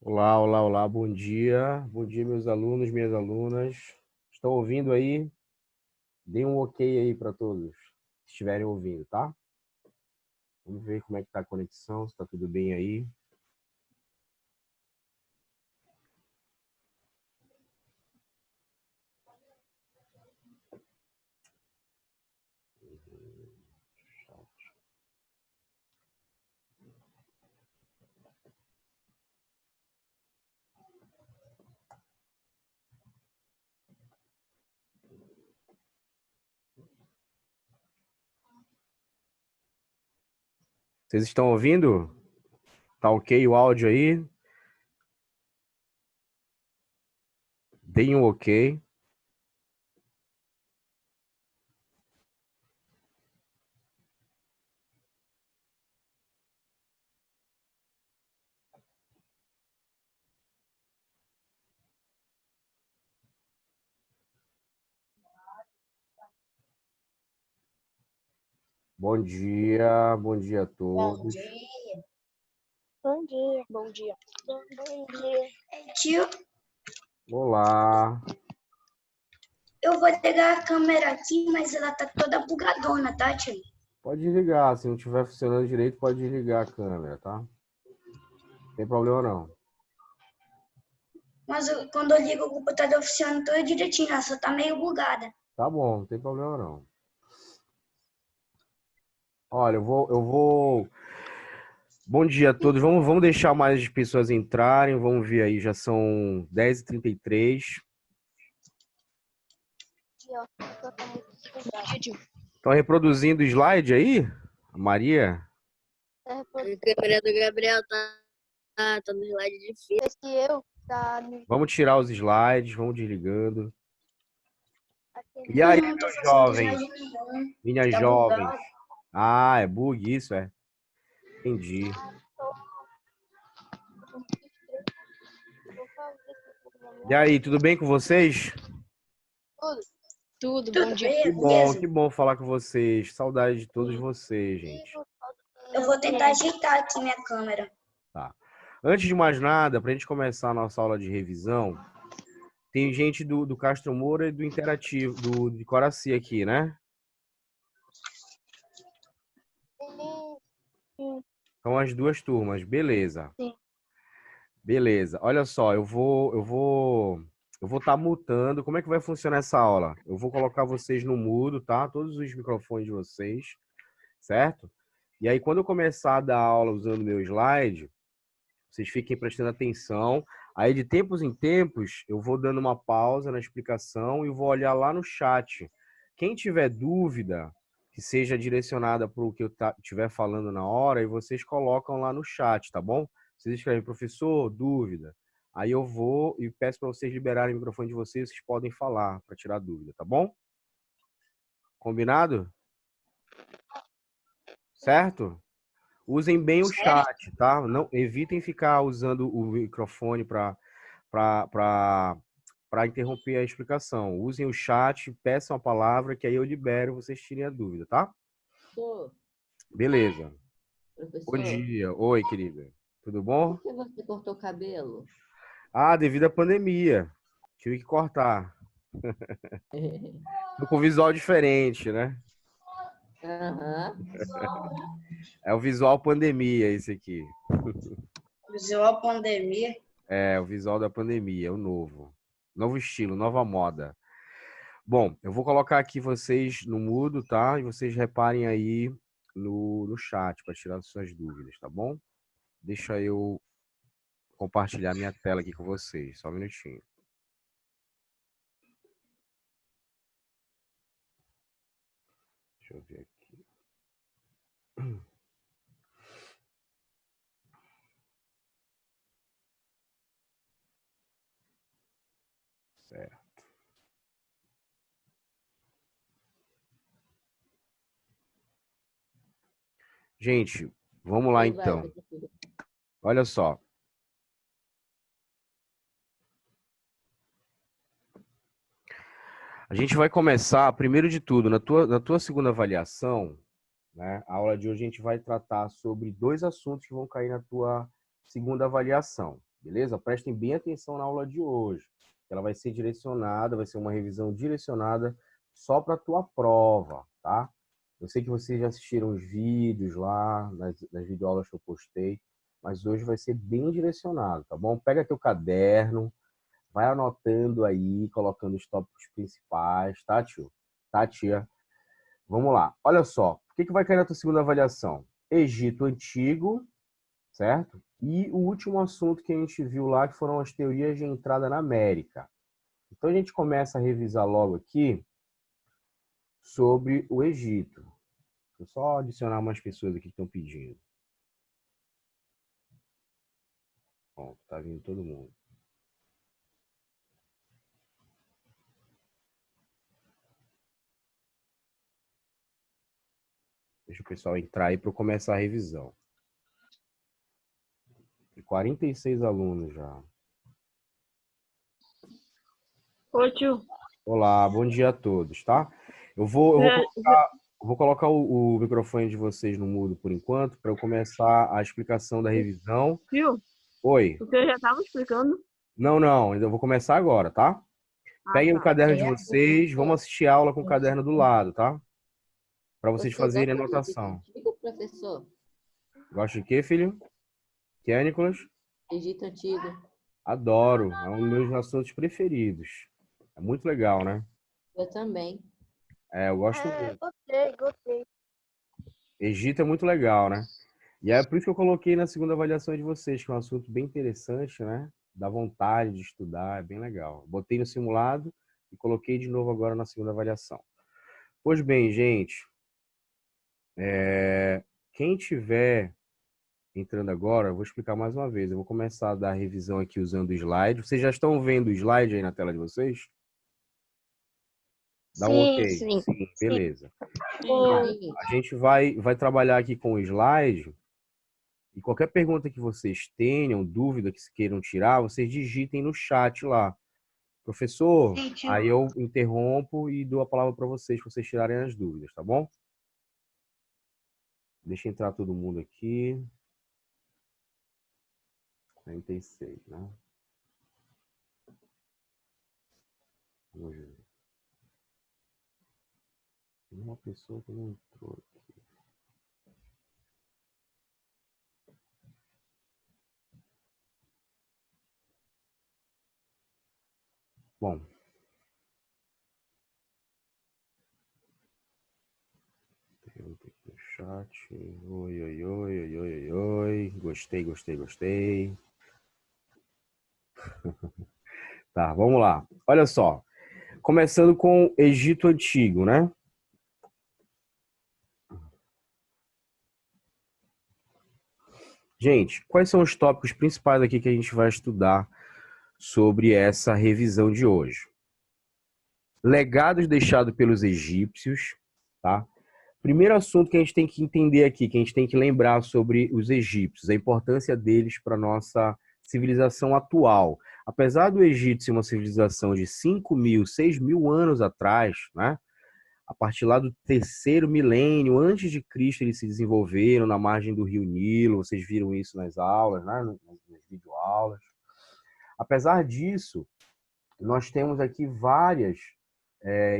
Olá, olá, olá, bom dia. Bom dia, meus alunos, minhas alunas. Estão ouvindo aí? Deem um ok aí para todos, se estiverem ouvindo, tá? Vamos ver como é que tá a conexão, se está tudo bem aí. Vocês estão ouvindo? Tá ok o áudio aí? Deem um ok. Bom dia a Bom todos. dia. Bom dia. Bom dia. Bom dia. Tio, Olá. eu vou ligar a câmera aqui, mas ela tá toda bugadona, tá, tio? Pode desligar, se não estiver funcionando direito, pode desligar a câmera, tá? Não tem problema não. Mas quando eu ligo o computador funciona tudo direitinho, ela só tá meio bugada. Tá bom, não tem problema não. Olha, eu vou. Bom dia a todos. Vamos deixar mais pessoas entrarem. Vamos ver aí, já são 10h33. Estão reproduzindo o slide aí? A Maria? A câmera do Gabriel tá no slide difícil. Esse eu tá no... Vamos tirar os slides, vamos desligando. E Eu aí, não tô meus fazendo jovens? slide nenhum. Minhas Tá jovens? bugado. Ah, é bug isso, é? Entendi. E aí, tudo bem com vocês? Tudo, Tudo bom dia. beleza? Que bom falar com vocês. Saudade de todos vocês, gente. Eu vou tentar ajeitar aqui minha câmera. Tá. Antes de mais nada, para a gente começar a nossa aula de revisão, tem gente do Castro Moura e do Interativo, de Coraci aqui, né? São as duas turmas, beleza. Sim. Beleza. Olha só, eu vou estar mutando. Como é que vai funcionar essa aula? Eu vou colocar vocês no mudo, tá? Todos os microfones de vocês, certo? E aí, quando eu começar a dar aula usando o meu slide, vocês fiquem prestando atenção. Aí, de tempos em tempos, eu vou dando uma pausa na explicação e vou olhar lá no chat. Quem tiver dúvida, que seja direcionada para o que eu estiver falando na hora, e vocês colocam lá no chat, tá bom? Vocês escrevem, professor, dúvida. Aí eu vou e peço para vocês liberarem o microfone de vocês, vocês podem falar para tirar dúvida, tá bom? Combinado? Certo? Usem bem o chat, tá? Não, evitem ficar usando o microfone para interromper a explicação. Usem o chat, peçam a palavra, que aí eu libero, vocês tirem a dúvida, tá? Professor, Beleza. Bom professor, dia. Oi, querida. Tudo bom? por que você cortou o cabelo? Ah, devido à pandemia. Tive que cortar. Tô com visual diferente, né? Aham. É o visual pandemia esse aqui. Usou a pandemia. É, o visual da pandemia, o novo. Novo estilo, nova moda. Bom, eu vou colocar aqui vocês no mudo, tá? E vocês reparem aí no chat para tirar suas dúvidas, tá bom? Deixa eu compartilhar minha tela aqui com vocês. Só um minutinho. Deixa eu ver aqui. Certo. Gente, vamos lá então. Olha só. A gente vai começar, primeiro de tudo, na tua segunda avaliação, né? A aula de hoje a gente vai tratar sobre dois assuntos que vão cair na tua segunda avaliação. beleza? Prestem bem atenção na aula de hoje. Ela vai ser direcionada, vai ser uma revisão direcionada só para a tua prova, tá? Eu sei que vocês já assistiram os vídeos lá, nas videoaulas que eu postei, mas hoje vai ser bem direcionado, tá bom? Pega teu caderno, vai anotando aí, colocando os tópicos principais, tá, tio? Tá, tia? Vamos lá. Olha só, o que vai cair na tua segunda avaliação? Egito Antigo, certo? E o último assunto que a gente viu lá, que foram as teorias de entrada na América. Então, a gente começa a revisar logo aqui sobre o Egito. Vou só adicionar umas pessoas aqui que estão pedindo. Bom, tá vindo todo mundo. Deixa o pessoal entrar aí para eu começar a revisão. Tem 46 alunos já. Ô, tio. Olá, bom dia a todos, tá? Eu vou colocar o microfone de vocês no mudo por enquanto, para eu começar a explicação da revisão. Tio, Oi. você já estava explicando? Não, ainda vou começar agora, tá? Peguem o caderno de É, vocês, vamos assistir a aula com o caderno do lado, tá? Para vocês Você fazerem gosta de anotação. Egito Antigo, professor? Gosta de quê, filho? Que é, Nicolas? Egito Antigo. Adoro, é um dos meus assuntos preferidos. É muito legal, né? Eu também. É, eu gosto muito. Gostei. Egito é muito legal, né? E é por isso que eu coloquei na segunda avaliação de vocês, que é um assunto bem interessante, né? Dá vontade de estudar, é bem legal. Botei no simulado e coloquei de novo agora na segunda avaliação. Pois bem, gente, quem tiver entrando agora, eu vou explicar mais uma vez. Eu vou começar a dar a revisão aqui usando o slide. Vocês já estão vendo o slide aí na tela de vocês? Dá um ok. Sim. Sim, beleza. Sim. A gente vai trabalhar aqui com o slide. E qualquer pergunta que vocês tenham, dúvida que queiram tirar, vocês digitem no chat lá. Professor, Sim, tio. aí eu interrompo e dou a palavra para vocês tirarem as dúvidas, tá bom? Deixa entrar todo mundo aqui. 46, né? Vamos ver. Tem uma pessoa que não entrou aqui. Bom. Pergunta aqui no chat. Oi, oi, oi, oi, oi, oi. Gostei, gostei, gostei. Tá, vamos lá. Olha só. Começando com o Egito Antigo, né? Gente, quais são os tópicos principais aqui que a gente vai estudar sobre essa revisão de hoje? Legados deixados pelos egípcios, tá? Primeiro assunto que a gente tem que entender aqui, que a gente tem que lembrar sobre os egípcios, a importância deles para a nossa civilização atual. Apesar do Egito ser uma civilização de 5.000, 6.000 anos atrás, né? A partir lá do terceiro milênio, antes de Cristo, eles se desenvolveram na margem do rio Nilo. Vocês viram isso nas aulas, né? Nas videoaulas. Apesar disso, nós temos aqui várias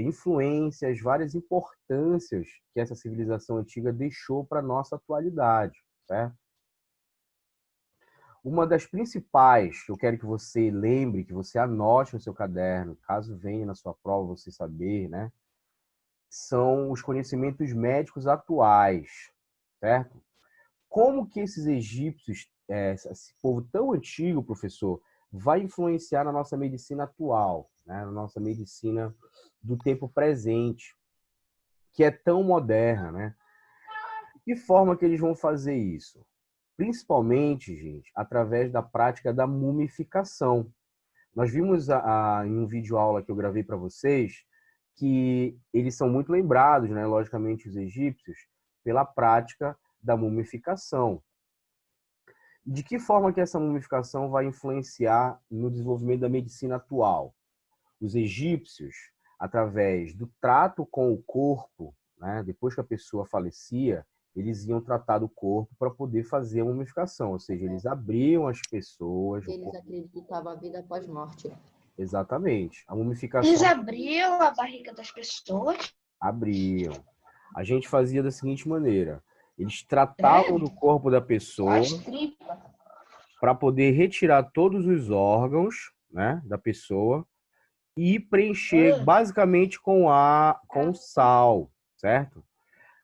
influências, várias importâncias que essa civilização antiga deixou para a nossa atualidade, certo? Uma das principais que eu quero que você lembre, que você anote no seu caderno, caso venha na sua prova você saber, né? São os conhecimentos médicos atuais, certo? Como que esses egípcios, esse povo tão antigo, professor, vai influenciar na nossa medicina atual, né? Na nossa medicina do tempo presente, que é tão moderna, né? De que forma que eles vão fazer isso? Principalmente, gente, através da prática da mumificação. Nós vimos em um vídeo aula que eu gravei para vocês que eles são muito lembrados, né, logicamente os egípcios, pela prática da mumificação. De que forma que essa mumificação vai influenciar no desenvolvimento da medicina atual? Os egípcios, através do trato com o corpo, né, depois que a pessoa falecia, eles iam tratar do corpo para poder fazer a mumificação, ou seja, eles abriam as pessoas, o Eles corpo. acreditavam a vida após morte. Exatamente. A Eles mumificação abriam a barriga das pessoas. abriam. A gente fazia da seguinte maneira: eles tratavam do corpo da pessoa As tripas. para poder retirar todos os órgãos, né, da pessoa e preencher basicamente com sal, certo?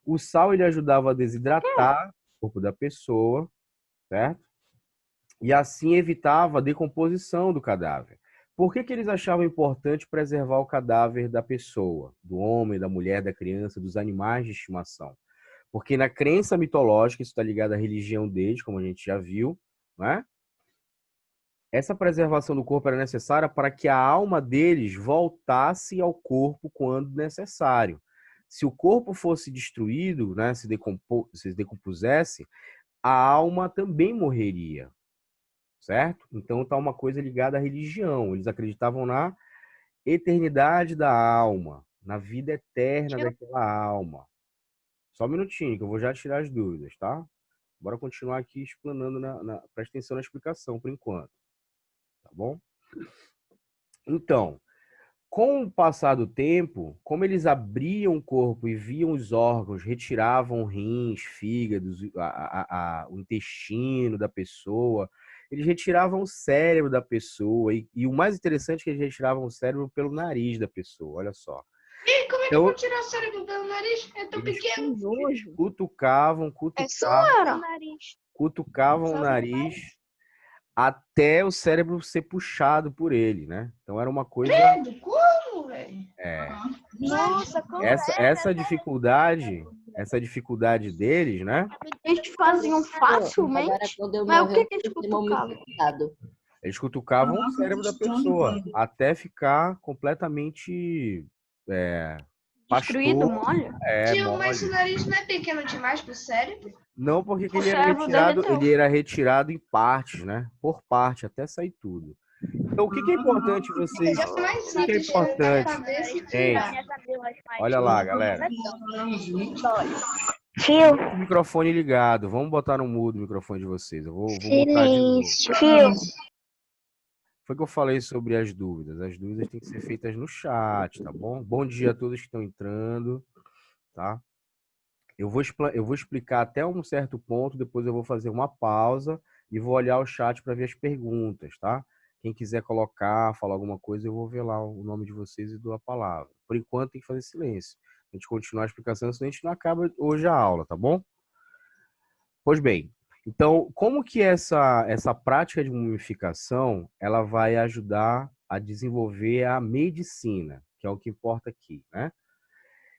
O sal ele ajudava a desidratar o corpo da pessoa, certo? E assim evitava a decomposição do cadáver. Por que eles achavam importante preservar o cadáver da pessoa, do homem, da mulher, da criança, dos animais de estimação? Porque na crença mitológica, isso está ligado à religião deles, como a gente já viu, né? Essa preservação do corpo era necessária para que a alma deles voltasse ao corpo quando necessário. Se o corpo fosse destruído, né, se decompusesse, a alma também morreria, certo? Então tá uma coisa ligada à religião. Eles acreditavam na eternidade da alma, na vida eterna daquela alma. Só um minutinho, que eu vou já tirar as dúvidas, tá? Bora continuar aqui explanando, presta atenção na explicação por enquanto, tá bom? Então, com o passar do tempo, como eles abriam o corpo e viam os órgãos, retiravam rins, fígados, o intestino da pessoa, eles retiravam o cérebro da pessoa. E o mais interessante é que eles retiravam o cérebro pelo nariz da pessoa, olha só. E como é que Então, eu vou tirar o cérebro pelo nariz? É tão eles pequeno. Nojo. cutucavam o nariz até o cérebro ser puxado por ele, né? Então era uma coisa... Como, velho? Nossa, como Essa dificuldade deles, né? Eles faziam facilmente. Agora, quando eu Mas o morrer, que eles eu vou ser cutucavam? mumificado. Eles cutucavam o cérebro da pessoa até ficar completamente Destruído, pastoso, mole? Tio, mas o mole. nariz não é pequeno demais pro cérebro? Não, porque O cérebro dele tá- ele era retirado em partes, né? Por parte, até sair tudo. Então, o que que é importante vocês... É mais O que é simples tirar da importante? cabeça e Gente, tirar. olha lá, galera. Tio, O microfone ligado. Vamos botar no mudo o microfone de vocês. Eu vou botar de novo. silêncio. Tio, Foi que eu falei sobre as dúvidas. As dúvidas têm que ser feitas no chat, tá bom? Bom dia a todos que estão entrando, tá? Eu vou explicar até um certo ponto, depois eu vou fazer uma pausa e vou olhar o chat para ver as perguntas, tá? Quem quiser colocar, falar alguma coisa, eu vou ver lá o nome de vocês e dou a palavra. Por enquanto tem que fazer silêncio. A gente continuar a explicação, senão a gente não acaba hoje a aula, tá bom? Pois bem, então, como que essa prática de mumificação, ela vai ajudar a desenvolver a medicina, que é o que importa aqui, né?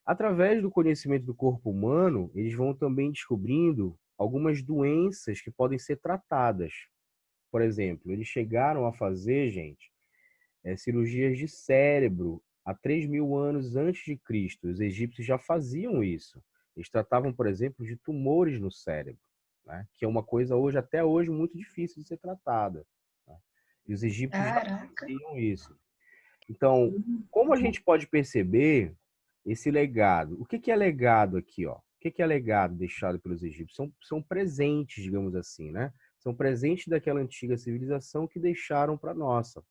Através do conhecimento do corpo humano, eles vão também descobrindo algumas doenças que podem ser tratadas. Por exemplo, eles chegaram a fazer, gente, cirurgias de cérebro há 3.000 anos antes de Cristo. Os egípcios já faziam isso. Eles tratavam, por exemplo, de tumores no cérebro, né? Que é uma coisa hoje, até hoje, muito difícil de ser tratada, né? E os egípcios já Caraca. faziam isso. Então, como a gente pode perceber esse legado? O que é legado aqui, ó? O que é legado deixado pelos egípcios? São presentes, digamos assim, né? São presentes daquela antiga civilização que deixaram para nossa.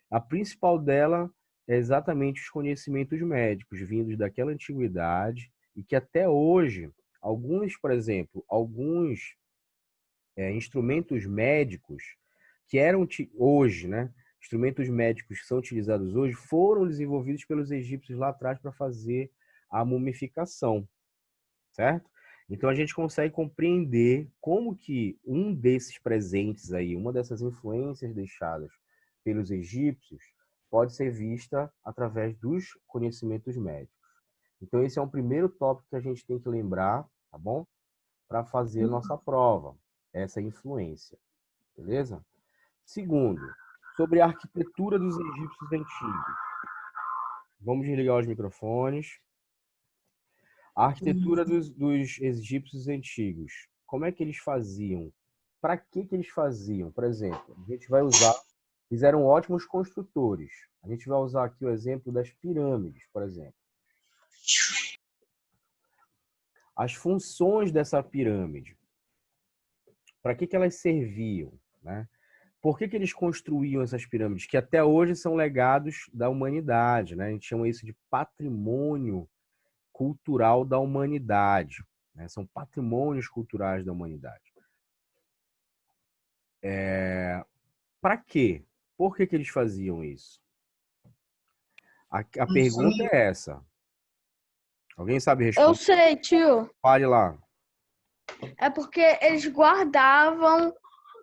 A principal dela é exatamente os conhecimentos médicos vindos daquela antiguidade e que até hoje, alguns, por exemplo, alguns instrumentos médicos que eram hoje, né? Instrumentos médicos que são utilizados hoje foram desenvolvidos pelos egípcios lá atrás para fazer a mumificação, certo? Então a gente consegue compreender como que um desses presentes aí, uma dessas influências deixadas pelos egípcios, pode ser vista através dos conhecimentos médicos. Então esse é um primeiro tópico que a gente tem que lembrar, tá bom? Para fazer a nossa prova, essa influência, beleza? Segundo, sobre a arquitetura dos egípcios antigos. Vamos desligar os microfones. A arquitetura dos egípcios antigos. Como é que eles faziam? Para que eles faziam? Por exemplo, a gente vai usar... Eles eram ótimos construtores. A gente vai usar aqui o exemplo das pirâmides, por exemplo. as funções dessa pirâmide. Para que elas serviam, né? Por que eles construíam essas pirâmides? Que até hoje são legados da humanidade, né? A gente chama isso de patrimônio cultural da humanidade, né? São patrimônios culturais da humanidade. Para quê? Por que eles faziam isso? A pergunta é essa. Alguém sabe responder? Eu sei, tio. Fale lá. É porque eles guardavam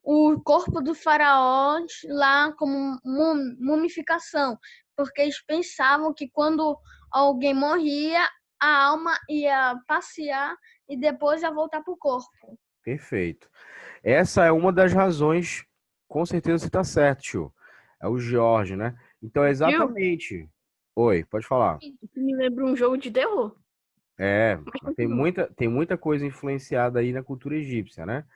o corpo do faraó lá como mumificação. Porque eles pensavam que quando alguém morria, a alma ia passear e depois ia voltar para o corpo. Perfeito. Essa é uma das razões, com certeza você está certo, tio. É o Jorge, né? Então, é exatamente. Oi, pode falar. Me lembra um jogo de terror. Mas tem muita coisa influenciada aí na cultura egípcia, né?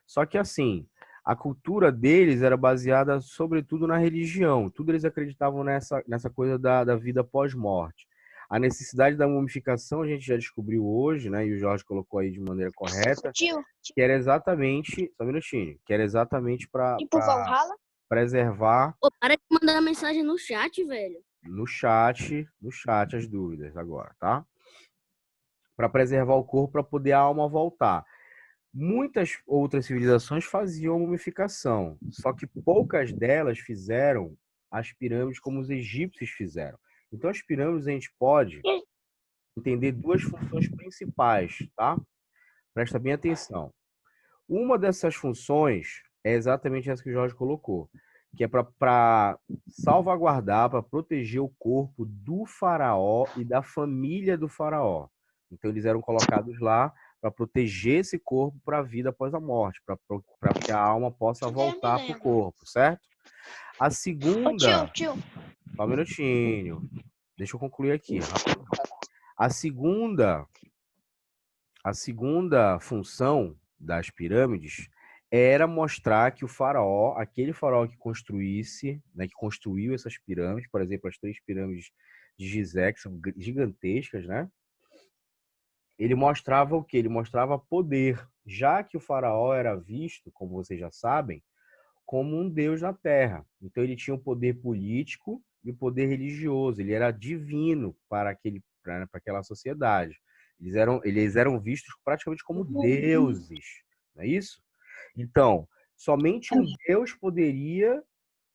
Só que assim, a cultura deles era baseada sobretudo na religião. Tudo eles acreditavam nessa coisa da vida pós-morte. A necessidade da mumificação a gente já descobriu hoje, né? E o Jorge colocou aí de maneira correta. Tio, Que era exatamente, só um minutinho, que era exatamente para tipo Valhalla? preservar Pô, para de mandar mensagem no chat, velho. no chat as dúvidas agora, tá? Para preservar o corpo, para poder a alma voltar. Muitas outras civilizações faziam a mumificação, só que poucas delas fizeram as pirâmides como os egípcios fizeram. Então, as pirâmides a gente pode entender duas funções principais, tá? Presta bem atenção. Uma dessas funções é exatamente essa que o Jorge colocou, que é para salvaguardar, para proteger o corpo do faraó e da família do faraó. Então, eles eram colocados lá para proteger esse corpo para a vida após a morte, para que a alma possa voltar para o corpo, certo? A segunda... Tio. Só um minutinho. Deixa eu concluir aqui, rapidinho. A segunda função das pirâmides era mostrar que o faraó, aquele faraó que construísse, né, que construiu essas pirâmides, por exemplo, as 3 pirâmides de Gizé, que são gigantescas, né? Ele mostrava o quê? Ele mostrava poder, já que o faraó era visto, como vocês já sabem, como um deus na terra. Então ele tinha um poder político e um poder religioso. Ele era divino para aquela sociedade. Eles eram vistos praticamente como deuses, não é isso? Então, somente um Deus poderia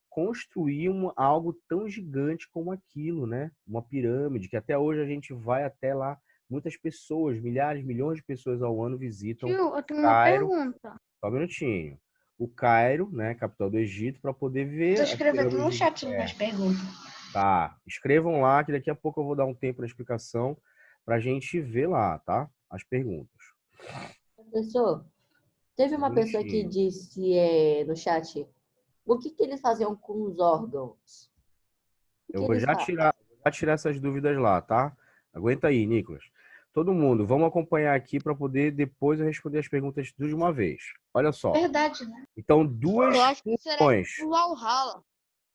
construir algo tão gigante como aquilo, né? Uma pirâmide, que até hoje a gente vai até lá. Muitas pessoas, milhares, milhões de pessoas ao ano visitam Tio, eu tenho uma Cairo. pergunta. Só um minutinho. O Cairo, né, capital do Egito, para poder ver. Tô escrevendo no chat as perguntas. Tá, escrevam lá, que daqui a pouco eu vou dar um tempo na explicação para a gente ver lá, tá? As perguntas. Professor, teve uma pessoa que disse no chat, o que eles faziam com os órgãos? Eu vou já tirar essas dúvidas lá, tá? Aguenta aí, Nicolas. Todo mundo, vamos acompanhar aqui para poder depois eu responder as perguntas tudo de uma vez. Olha só. Verdade, né? Então, duas funções. Valhalla.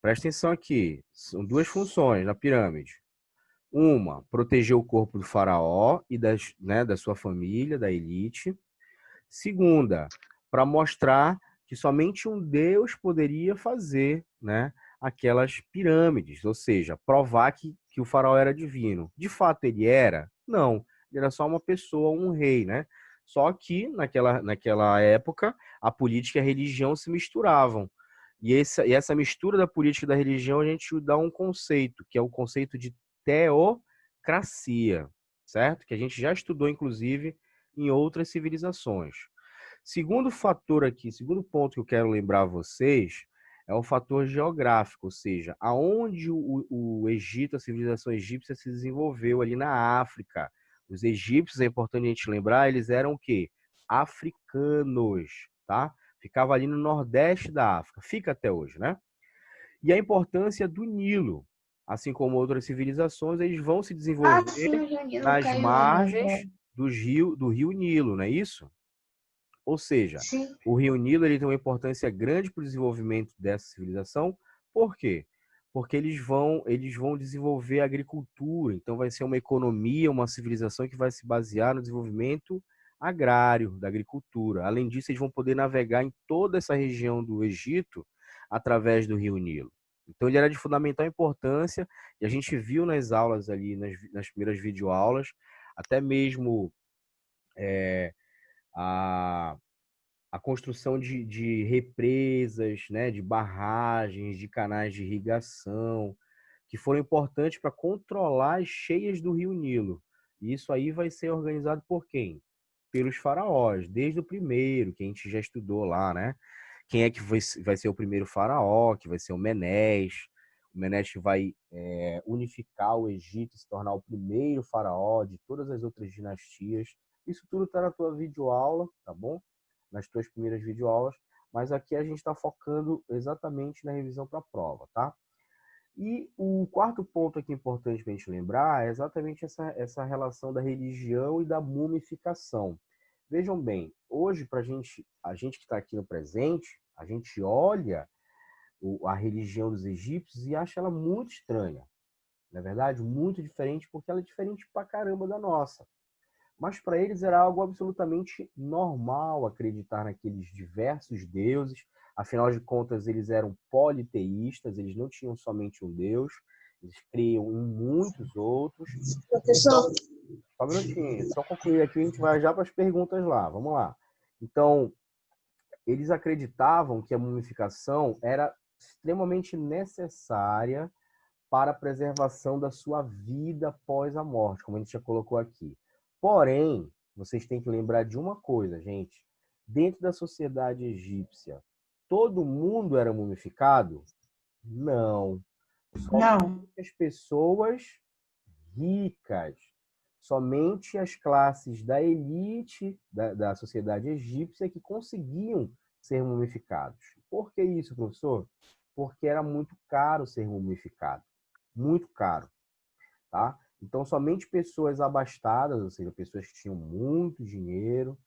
Presta atenção aqui. São 2 funções na pirâmide. Uma, proteger o corpo do faraó e da sua família, da elite. Segunda, para mostrar que somente um Deus poderia fazer, né, aquelas pirâmides, ou seja, provar que o faraó era divino. De fato ele era? Não, ele era só uma pessoa, um rei, né? Só que naquela época a política e a religião se misturavam. E essa mistura da política e da religião a gente dá um conceito, que é o conceito de teocracia, certo? Que a gente já estudou, inclusive, em outras civilizações. Segundo fator aqui, segundo ponto que eu quero lembrar a vocês, é o fator geográfico, ou seja, aonde o Egito, a civilização egípcia se desenvolveu ali na África. Os egípcios, é importante a gente lembrar, eles eram o quê? Africanos, tá? Ficava ali no nordeste da África, fica até hoje, né? E a importância do Nilo, assim como outras civilizações, eles vão se desenvolver nas margens do rio Nilo, não é isso? Ou seja, o rio Nilo ele tem uma importância grande para o desenvolvimento dessa civilização. Por quê? porque eles vão desenvolver a agricultura. Então, vai ser uma economia, uma civilização que vai se basear no desenvolvimento agrário, da agricultura. Além disso, eles vão poder navegar em toda essa região do Egito através do Rio Nilo. Então, ele era de fundamental importância, e a gente viu nas aulas ali, nas primeiras videoaulas, até mesmo a, a construção de represas, né, de barragens, de canais de irrigação, que foram importantes para controlar as cheias do Rio Nilo. E isso aí vai ser organizado por quem? Pelos faraós, desde o primeiro, que a gente já estudou lá, né? Quem é que vai ser o primeiro faraó, que vai ser o Menés. O Menés que vai unificar o Egito e se tornar o primeiro faraó de todas as outras dinastias. Isso tudo está na tua videoaula, tá bom? Nas tuas primeiras videoaulas. Mas aqui a gente está focando exatamente na revisão para a prova, tá? E o quarto ponto aqui importante para a gente lembrar é exatamente essa relação da religião e da mumificação. Vejam bem, hoje, a gente que está aqui no presente, a gente olha a religião dos egípcios e acha ela muito estranha. Na verdade, muito diferente, porque ela é diferente pra caramba da nossa. Mas para eles era algo absolutamente normal acreditar naqueles diversos deuses. Afinal de contas, eles eram politeístas, eles não tinham somente um Deus, eles criam em muitos outros. Professor, Só um minutinho, só concluir aqui, a gente vai já para as perguntas lá. Vamos lá. Então, eles acreditavam que a mumificação era extremamente necessária para a preservação da sua vida após a morte, como a gente já colocou aqui. Porém, vocês têm que lembrar de uma coisa, gente. Dentro da sociedade egípcia, todo mundo era mumificado? Não. Somente as pessoas ricas. Somente as classes da elite da sociedade egípcia que conseguiam ser mumificados. Por que isso, professor? Porque era muito caro ser mumificado. Muito caro. Tá? Então, somente pessoas abastadas, ou seja, pessoas que tinham muito dinheiro,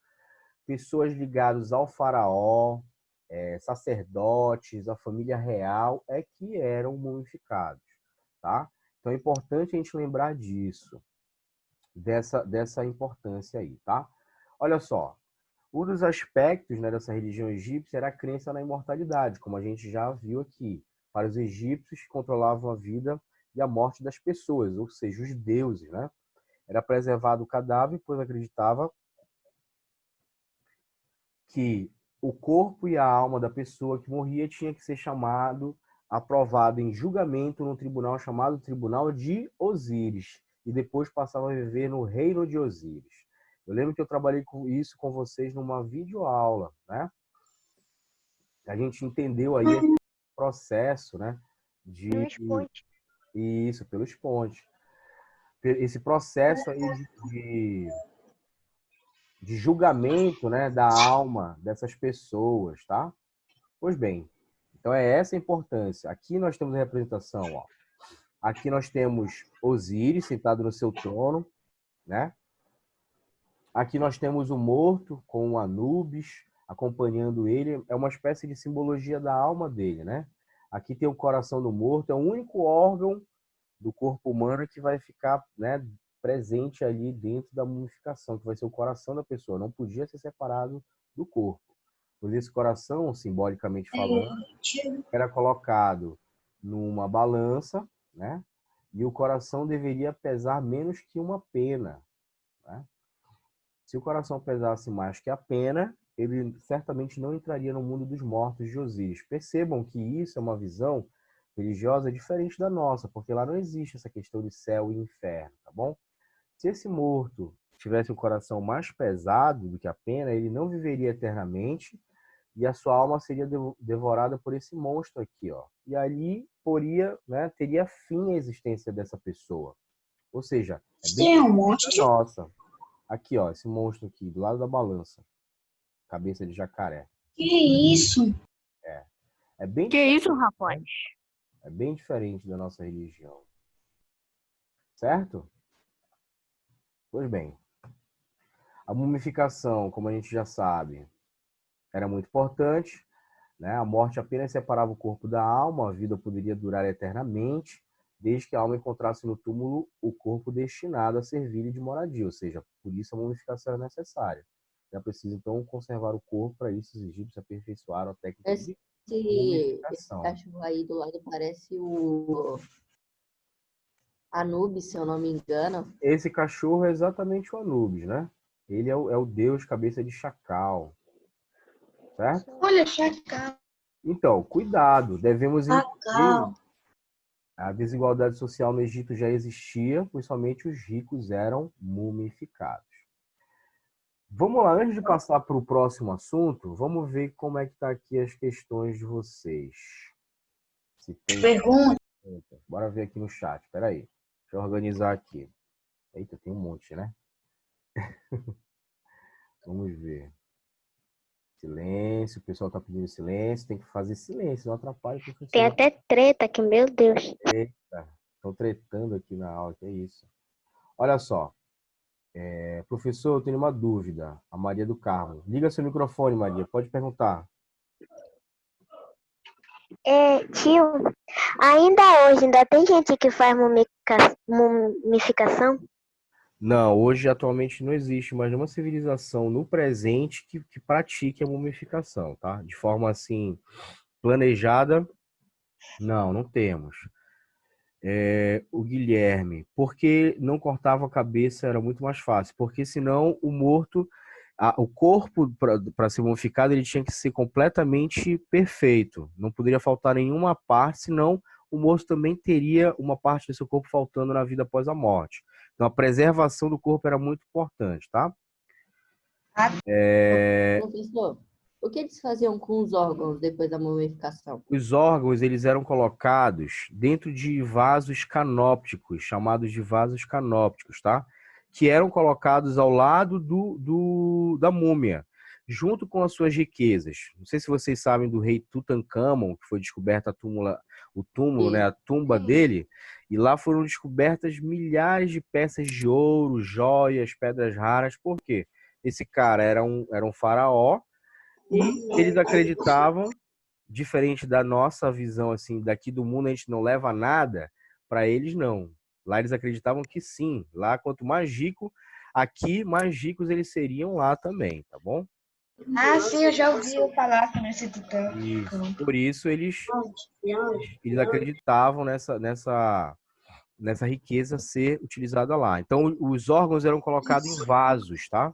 pessoas ligadas ao faraó, sacerdotes, a família real, é que eram mumificados. Tá? Então, é importante a gente lembrar disso, dessa importância aí. Tá? Olha só, um dos aspectos, né, dessa religião egípcia era a crença na imortalidade, como a gente já viu aqui. Para os egípcios que controlavam a vida e a morte das pessoas, ou seja, os deuses, né? Era preservado o cadáver, pois acreditava que o corpo e a alma da pessoa que morria tinha que ser aprovado em julgamento num tribunal chamado Tribunal de Osíris, e depois passava a viver no reino de Osíris. Eu lembro que eu trabalhei com isso com vocês numa videoaula, né? A gente entendeu aí esse processo, né? Isso, pelos pontes. Esse processo aí de julgamento, né, da alma dessas pessoas, tá? Pois bem, então é essa a importância. Aqui nós temos a representação, ó. Aqui nós temos Osíris sentado no seu trono, né? Aqui nós temos o morto com o Anubis acompanhando ele. É uma espécie de simbologia da alma dele, né? Aqui tem o coração do morto, é o único órgão do corpo humano que vai ficar, né, presente ali dentro da mumificação, que vai ser o coração da pessoa. Não podia ser separado do corpo. Pois esse coração, simbolicamente falando, era colocado numa balança, né? E o coração deveria pesar menos que uma pena, né? Se o coração pesasse mais que a pena, ele certamente não entraria no mundo dos mortos de Osíris. Percebam que isso é uma visão religiosa diferente da nossa, porque lá não existe essa questão de céu e inferno, tá bom? Se esse morto tivesse um coração mais pesado do que a pena, ele não viveria eternamente e a sua alma seria devorada por esse monstro aqui, ó. E ali teria fim a existência dessa pessoa. Ou seja, é bem tem um monte. nossa. Aqui, ó, esse monstro aqui, do lado da balança. Cabeça de jacaré. Que isso? É bem Que isso, rapaz? É bem diferente da nossa religião. Certo? Pois bem. A mumificação, como a gente já sabe, era muito importante, né? A morte apenas separava o corpo da alma, a vida poderia durar eternamente, desde que a alma encontrasse no túmulo o corpo destinado a servir-lhe de moradia, ou seja, por isso a mumificação era necessária. É preciso, então, conservar o corpo, para isso os egípcios aperfeiçoaram a técnica de Esse mumificação. cachorro aí do lado parece o Anubis, se eu não me engano. Esse cachorro é exatamente o Anubis, né? Ele é o deus cabeça de chacal, certo? Olha, chacal. Então, cuidado, devemos entender. Chacal. A desigualdade social no Egito já existia, pois somente os ricos eram mumificados. Vamos lá, antes de passar para o próximo assunto, vamos ver como é que está aqui as questões de vocês. Se tem Pergunta. Bora ver aqui no chat, peraí. Deixa eu organizar aqui. Eita, tem um monte, né? Vamos ver. Silêncio, o pessoal está pedindo silêncio, tem que fazer silêncio, não atrapalha o professor. Tem até treta aqui, meu Deus. Eita, estão tretando aqui na aula, que é isso. Olha só. Professor, eu tenho uma dúvida. A Maria do Carmo. Liga seu microfone, Maria. Pode perguntar. Tio, ainda tem gente que faz mumificação? Não, hoje atualmente não existe mais nenhuma civilização no presente que pratique a mumificação, tá? De forma assim, planejada, não temos. O Guilherme, porque não cortava a cabeça era muito mais fácil, porque senão o morto, o corpo para ser mumificado ele tinha que ser completamente perfeito, não poderia faltar nenhuma parte, senão o morto também teria uma parte do seu corpo faltando na vida após a morte. Então a preservação do corpo era muito importante, tá? Professor, o que eles faziam com os órgãos depois da mumificação? Os órgãos eles eram colocados dentro de vasos canópticos, chamados de vasos canópticos, tá? Que eram colocados ao lado da múmia, junto com as suas riquezas. Não sei se vocês sabem do rei Tutancâmon, que foi descoberta o túmulo, né, a tumba dele, e lá foram descobertas milhares de peças de ouro, joias, pedras raras. Por quê? Esse cara era um faraó, e eles acreditavam, diferente da nossa visão assim, daqui do mundo a gente não leva nada, para eles não. Lá eles acreditavam que sim. Lá, quanto mais rico, aqui, mais ricos eles seriam lá também, tá bom? Ah, sim, eu já ouvi falar sobre esse Titã. Por isso eles acreditavam nessa riqueza ser utilizada lá. Então, os órgãos eram colocados em vasos, tá?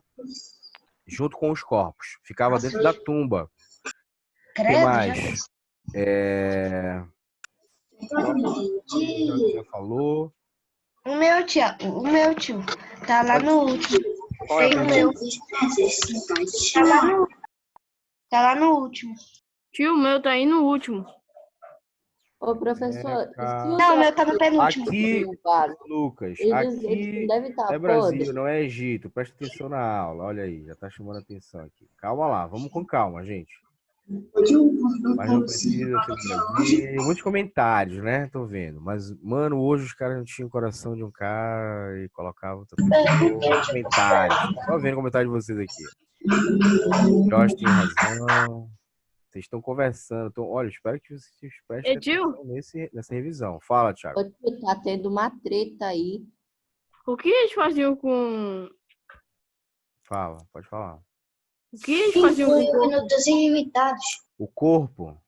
Junto com os corpos. Ficava dentro da tumba. O que mais? Já falou. O meu tio, tá lá no último. Qual é a pergunta? Tá lá no último. Tio, o meu tá aí no último. Ô, professor, Não, o meu tá no penúltimo. Aqui, Lucas, eles aqui devem estar é Brasil, podres. não é Egito. Presta atenção na aula. Olha aí, já tá chamando a atenção aqui. Calma lá, vamos com calma, gente. Mas não precisa ser do Brasil. Muitos comentários, né? Tô vendo. Mas, mano, hoje os caras não tinham o coração de um cara e colocavam comentários. Só vendo o comentário de vocês aqui. Jorge tem razão. Vocês estão conversando. Então, olha, espero que vocês prestem atenção nessa revisão. Fala, Thiago. Tá tendo uma treta aí. O que eles faziam com... Fala, pode falar. O que eles faziam com... 5 minutos ilimitados. O corpo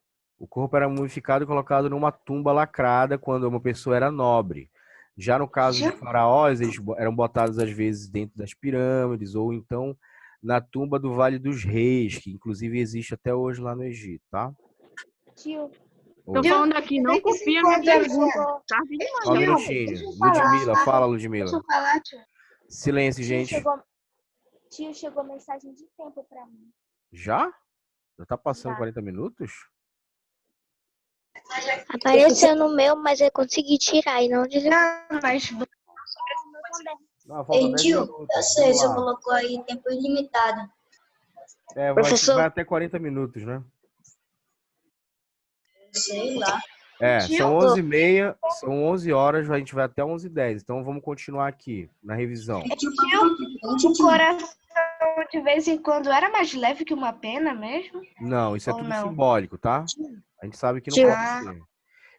era mumificado e colocado numa tumba lacrada quando uma pessoa era nobre. Já no caso de faraós, eles eram botados às vezes dentro das pirâmides ou então na tumba do Vale dos Reis, que inclusive existe até hoje lá no Egito, tá? Tô falando aqui, não confia na pergunta. Tá demais. Só um minutinho. Ludmila, fala, Ludmila. Deixa eu falar, tio. Silêncio, gente. Tio, chegou mensagem de tempo pra mim. Já? Já tá passando Já. 40 minutos? Apareceu no meu, mas eu consegui tirar e não desligou. Não, mas Não, falta 10 tio, minutos. eu sei, Vamos você lá. colocou aí tempo ilimitado. Professor. Vai até 40 minutos, né? Sei lá. São 11h30, são 11 horas, a gente vai até 11h10. Então vamos continuar aqui na revisão. O coração de vez em quando era mais leve que uma pena mesmo? Não, isso é Ou tudo não? simbólico, tá? A gente sabe que não Tio. pode ser.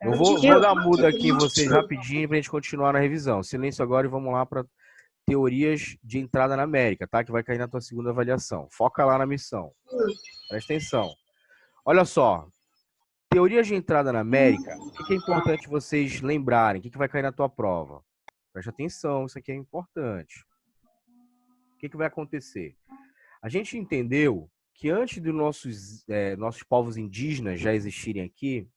Eu vou dar muda aqui em vocês rapidinho pra gente continuar na revisão. Silêncio agora e vamos lá para teorias de entrada na América, tá? Que vai cair na tua segunda avaliação. Foca lá na missão. Presta atenção. Olha só. Teorias de entrada na América, o que é importante vocês lembrarem? O que vai cair na tua prova? Presta atenção, isso aqui é importante. O que vai acontecer? A gente entendeu que antes dos nossos povos indígenas já existirem aqui,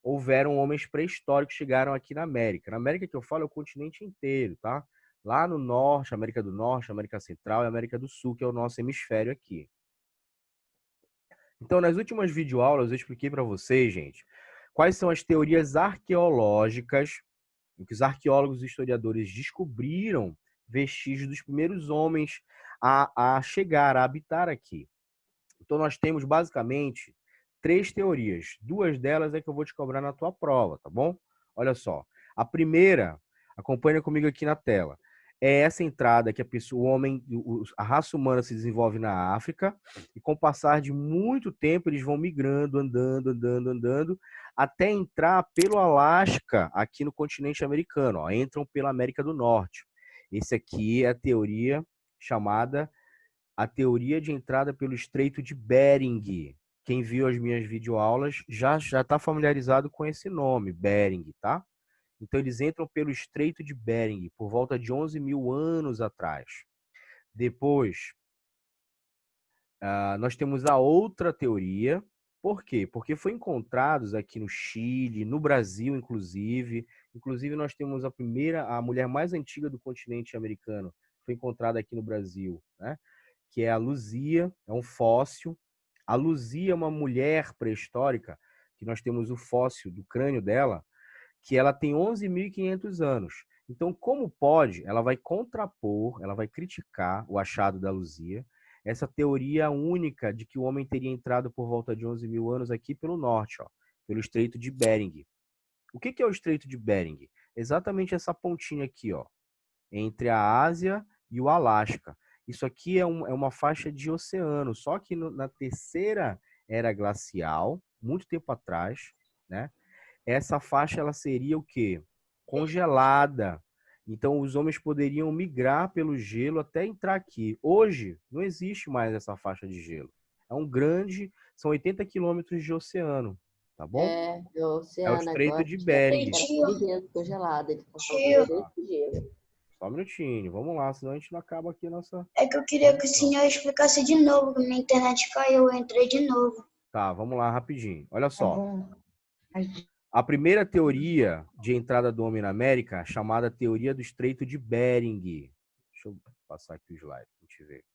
houveram homens pré-históricos que chegaram aqui na América. Na América que eu falo é o continente inteiro, tá? Lá no norte, América do Norte, América Central e América do Sul, que é o nosso hemisfério aqui. Então, nas últimas videoaulas, eu expliquei para vocês, gente, quais são as teorias arqueológicas em que os arqueólogos e historiadores descobriram vestígios dos primeiros homens a chegar, a habitar aqui. Então, nós temos, basicamente, 3 teorias. 2 delas é que eu vou te cobrar na tua prova, tá bom? Olha só. A primeira, acompanha comigo aqui na tela, é essa entrada que a raça humana se desenvolve na África e com o passar de muito tempo eles vão migrando, andando, até entrar pelo Alasca aqui no continente americano. Ó, entram pela América do Norte. Esse aqui é a teoria chamada a teoria de entrada pelo Estreito de Bering. Quem viu as minhas videoaulas já está familiarizado com esse nome, Bering, tá? Então, eles entram pelo Estreito de Bering, por volta de 11 mil anos atrás. Depois, nós temos a outra teoria. Por quê? Porque foi encontrados aqui no Chile, no Brasil, inclusive. Inclusive, nós temos a mulher mais antiga do continente americano, foi encontrada aqui no Brasil, né? Que é a Luzia, é um fóssil. A Luzia é uma mulher pré-histórica, que nós temos o fóssil do crânio dela, que ela tem 11.500 anos. Então, como pode, ela vai contrapor, ela vai criticar o achado da Luzia, essa teoria única de que o homem teria entrado por volta de 11 mil anos aqui pelo norte, ó, pelo Estreito de Bering. O que é o Estreito de Bering? Exatamente essa pontinha aqui, ó, entre a Ásia e o Alasca. Isso aqui é uma faixa de oceano, só que na terceira era glacial, muito tempo atrás, né? Essa faixa ela seria o quê? Congelada. Então, os homens poderiam migrar pelo gelo até entrar aqui. Hoje, não existe mais essa faixa de gelo. São 80 quilômetros de oceano, tá bom? É, o É o oceano Estreito agora. de Bering. Era gelo congelado. Ele tá Tio. falando desse gelo. Só um minutinho, vamos lá, senão a gente não acaba aqui a nossa... É que eu queria que o senhor explicasse de novo, que minha internet caiu, eu entrei de novo. Tá, vamos lá rapidinho. Olha só. A primeira teoria de entrada do homem na América, chamada teoria do Estreito de Bering. Deixa eu passar aqui o slide para a gente ver.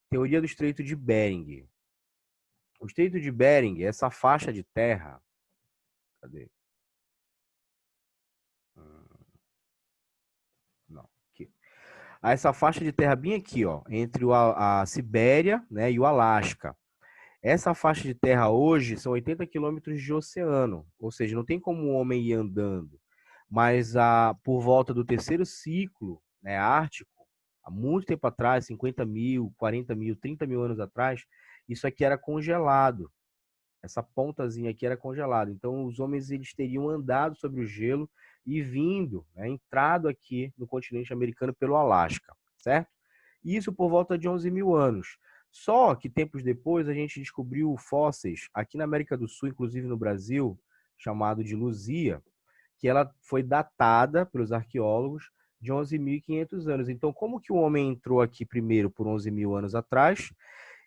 Teoria do Estreito de Bering. O Estreito de Bering é essa faixa de terra. Cadê? Não, aqui. Essa faixa de terra bem aqui, ó, entre a Sibéria, né, e o Alasca. Essa faixa de terra hoje são 80 quilômetros de oceano, ou seja, não tem como o homem ir andando. Mas por volta do terceiro ciclo, né, ártico, há muito tempo atrás, 50 mil, 40 mil, 30 mil anos atrás, isso aqui era congelado. Essa pontazinha aqui era congelada. Então, os homens eles teriam andado sobre o gelo e vindo, né, entrado aqui no continente americano pelo Alasca, certo? Isso por volta de 11 mil anos. Só que tempos depois a gente descobriu fósseis aqui na América do Sul, inclusive no Brasil, chamado de Luzia, que ela foi datada pelos arqueólogos de 11.500 anos. Então, como que o homem entrou aqui primeiro por 11 mil anos atrás?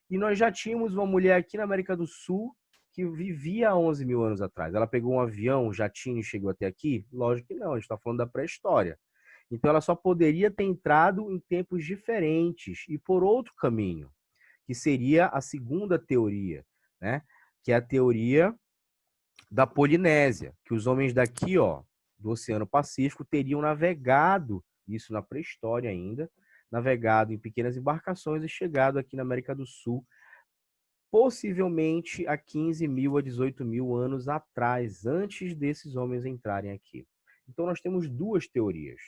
E nós já tínhamos uma mulher aqui na América do Sul que vivia há 11 mil anos atrás. Ela pegou um avião, um jatinho e chegou até aqui? Lógico que não, a gente está falando da pré-história. Então, ela só poderia ter entrado em tempos diferentes e por outro caminho, que seria a segunda teoria, né? Que é a teoria da Polinésia, que os homens daqui, ó, do Oceano Pacífico teriam navegado, isso na pré-história ainda, navegado em pequenas embarcações e chegado aqui na América do Sul, possivelmente há 15 mil a 18 mil anos atrás, antes desses homens entrarem aqui. Então, nós temos 2 teorias,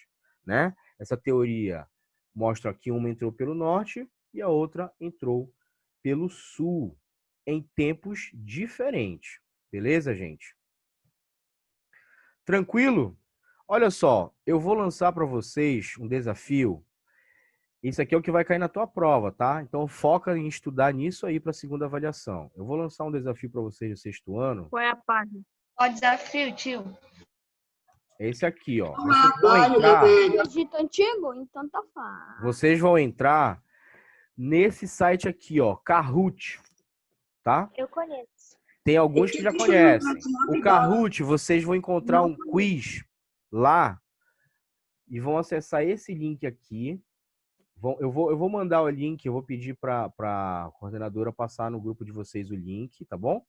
né? Essa teoria mostra que uma entrou pelo norte e a outra entrou pelo sul, em tempos diferentes. Beleza, gente? Tranquilo? Olha só, eu vou lançar para vocês um desafio. Isso aqui é o que vai cair na tua prova, tá? Então foca em estudar nisso aí para a segunda avaliação. Eu vou lançar um desafio para vocês do sexto ano. Qual é a página? Qual desafio, tio? Esse aqui, ó. Vocês vão entrar, Egito Antigo? Então tá fácil. vocês vão entrar nesse site aqui, ó, Kahoot, tá? Eu conheço. Tem alguns que já conhecem. O Kahoot, vocês vão encontrar um quiz lá e vão acessar esse link aqui. Eu vou mandar o link, eu vou pedir para a coordenadora passar no grupo de vocês o link, tá bom?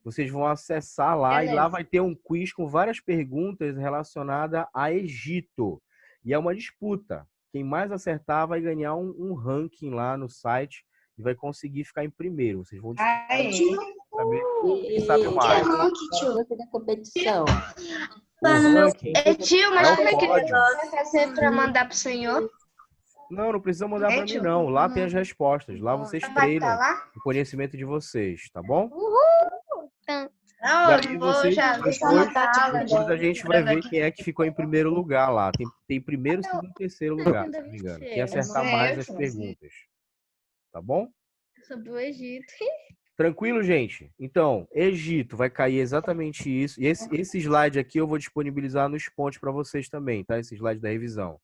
Vocês vão acessar lá e lá vai ter um quiz com várias perguntas relacionadas a Egito. E é uma disputa. Quem mais acertar vai ganhar um ranking lá no site e vai conseguir ficar em primeiro. Vocês vão saber quem sabe mais. Da competição. O ranking Tio, mas é o como é que pódio. vai fazer para mandar pro senhor? Não precisa mandar para mim, não. Lá tem as respostas. Lá vocês Vai estar treinam lá? o conhecimento de vocês, tá bom? Não, E aí eu vou vocês, já. depois a gente vai ver quem é que ficou em primeiro lugar lá. Tem primeiro, segundo e terceiro lugar, se não me engano. Quem acertar mais as perguntas. Tá bom? Sobre o Egito. Tranquilo, gente? Então, Egito vai cair exatamente isso. E esse slide aqui eu vou disponibilizar nos pontos para vocês também, tá? Esse slide da revisão.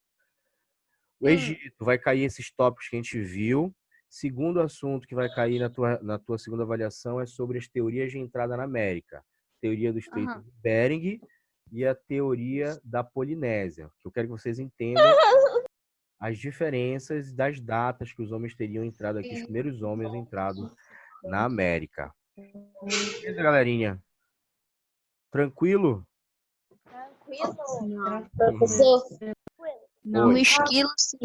O Egito vai cair esses tópicos que a gente viu. Segundo assunto que vai cair na tua segunda avaliação é sobre as teorias de entrada na América. Teoria do Estreito de Bering e a teoria da Polinésia. Que eu quero que vocês entendam as diferenças das datas que os homens teriam entrado aqui, os primeiros homens entrados na América. Beleza, galerinha? Tranquilo? Professor, Não. no esquilo, sim.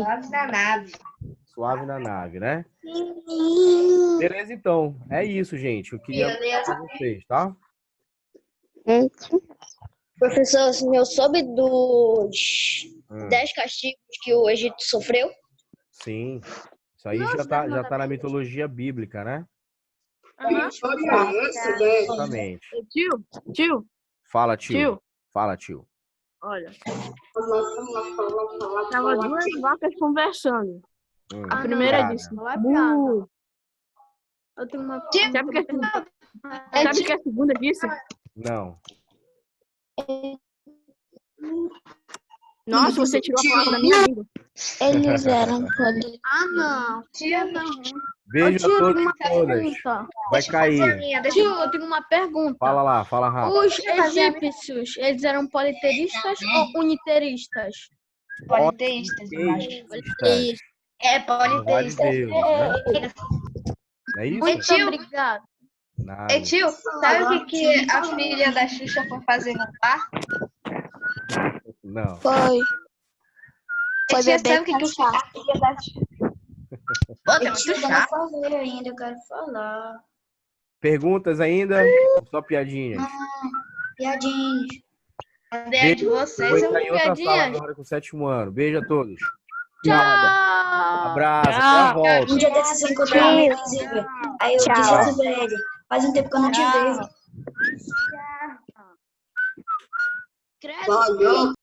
Suave na nave, né? Beleza, então. É isso, gente. Eu queria falar com vocês, tá? Professor, o senhor soube dos 10 10 castigos que o Egito sofreu? Sim. Isso aí já tá na mitologia bíblica, né? Exatamente. Tio, Fala, tio. Fala, tio. olha. Tava duas vacas conversando. A primeira Cara. disse: "Bu". Eu tenho uma. Sabe o que a segunda disse? Não. Nossa, você tirou a palavra da minha língua. Eles eram poderosos. Ah, não. Tio, não. Beijo a todos e todas. Vai cair. Tio, eu tenho uma pergunta. Fala lá, fala rápido. Os egípcios, eles eram politeístas ou uniteístas? Politeístas, eu acho. Politeístas. É, Vários politeístas. deuses, né? É isso? Muito tio. obrigado. Nada. Tio, sabe o que a filha da Xuxa foi fazer no bar? Não. Foi. Foi Tia, beber sabe o que a filha da Xuxa... Pô, tá muito Eu não chato. falei ainda, eu quero falar. Perguntas ainda? Só piadinhas. Piadinhas. Cadê a de vocês? Vou Eu entrar em outra piadinhas. sala agora com o 7º ano. Beijo a todos. Tchau. Abraço, até a volta. Um dia desses eu encontrei uma invisível. Aí eu disse assim pra ele, faz um tempo que eu não te vejo. Credo.